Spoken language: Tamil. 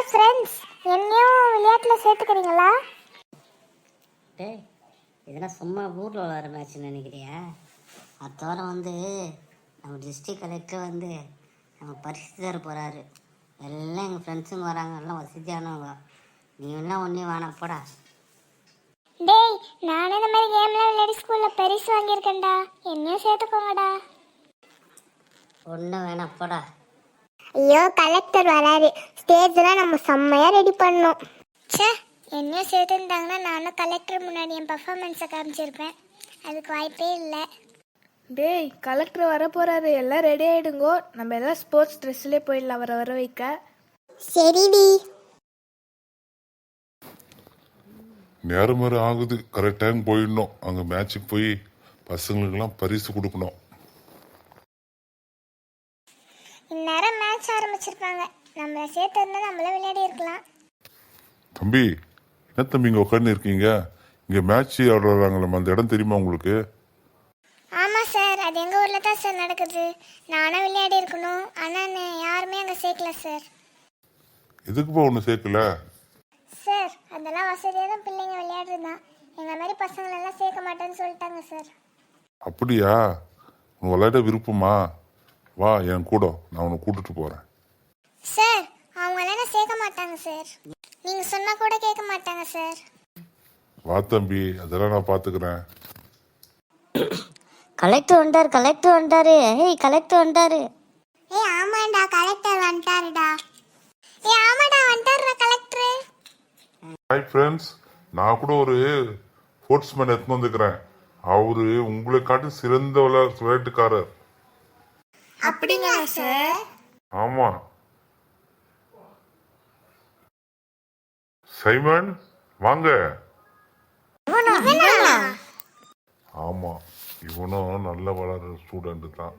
ஃப்ரெண்ட்ஸ், என்னையும் விளையாட்டில் சேர்த்துக்கிறீங்களா? டேய், இதெல்லாம் சும்மா ஊரில் விளாட்ற மேட்ச்னு நினைக்கிறியா? அத்தோட நம்ம டிஸ்ட்ரிக்ட் கலெக்டர் நம்ம பரிசு தர போகிறாரு. எல்லாம் எங்கள் ஃப்ரெண்ட்ஸுங்க வராங்க, எல்லாம் வசதியானவங்க. நீ எல்லாம் ஒன்றே வேணாம் போடா. டேய், நானும் இந்த மாதிரி கேம்லாம் விளையாடி ஸ்கூலில் பரிசு வாங்கியிருக்கேன்டா, என்னையும் சேர்த்துக்கோங்கடா. ஒன்றும் வேணாம் போடா. ஐயோ, கலெக்டர் வராரு, ஸ்டேஜ்லாம் நம்ம செம்மையாக ரெடி பண்ணோம். சே, என்னையும் சேர்த்துட்டாங்கன்னா நானும் கலெக்டர் முன்னாடி என் பர்ஃபார்மன்ஸை காமிச்சிருப்பேன். அதுக்கு வாய்ப்பே இல்லை. டேய், கலெக்டர் வர போறாரு, எல்லாம் ரெடி ஆயிடுங்கோ. நம்ம எல்லாம் ஸ்போர்ட்ஸ் ட்ரெஸ்லேயே போயிடலாம் வர வைக்க. சரிடி. நேரம் வேறு ஆகுது, கரெக்ட் டைம் போயிடணும். அங்கே மேட்சுக்கு போய் பசங்களுக்கெல்லாம் பரிசு கொடுக்கணும். இந்நேரம் மேட்ச் ஆரம்பிச்சிருப்பாங்க, நம்மளை சேர்த்துருந்தா நம்மள விளையாடி இருக்கலாம். தம்பி, என்ன தம்பி இங்கே உட்காந்து இருக்கீங்க? இங்கே மேட்ச் ஆடுறாங்களே, அந்த இடம் தெரியுமா உங்களுக்கு? ஆமாம் சார், அது எங்கள் ஊரில் தான் சார் நடக்குது. நானும் விளையாடி இருக்கணும், ஆனால் யாருமே அங்கே சேர்க்கல சார். எதுக்குப்பா ஒன்று சேர்க்கல? சார், அதெல்லாம் வசதியாக தான் பிள்ளைங்க விளையாடுறதுதான். எங்கள் மாதிரி பசங்களெல்லாம் சேர்க்க மாட்டேன்னு சொல்லிட்டாங்க சார். அப்படியா? உனக்கு விளையாட விருப்பமா? வா என் கூட, நான் உன்னை கூட்டிட்டு போகிறேன். சார், அவங்களாம் சேர்க்க மாட்டாங்க சார். நீங்கள் சொன்னால் கூட கேட்க மாட்டாங்க சார். வா தம்பி, அதெல்லாம் நான் பார்த்துக்கிறேன். கலெக்டர் வந்துட்டாரு. ஏய், கலெக்டர் வந்துட்டாரு. ஏய் ஆமாண்டா, கலெக்டர் வந்துட்டாருடா. ஏய் ஆமாடா, வந்துட்டாருடா கலெக்டர். ஹாய் ஃப்ரெண்ட்ஸ், நான் கூட ஒரு ஸ்போர்ட்ஸ்மேன் எடுத்துன்னு வந்துக்கிறேன். அவரு உங்களை காட்டி சிறந்த விளையாட்டுக்காரர். அப்படிங்களா சார்? ஆமா. சைமன், வாங்க. ஆமா, இவனும் நல்ல வளர்ற ஸ்டூடெண்ட் தான்.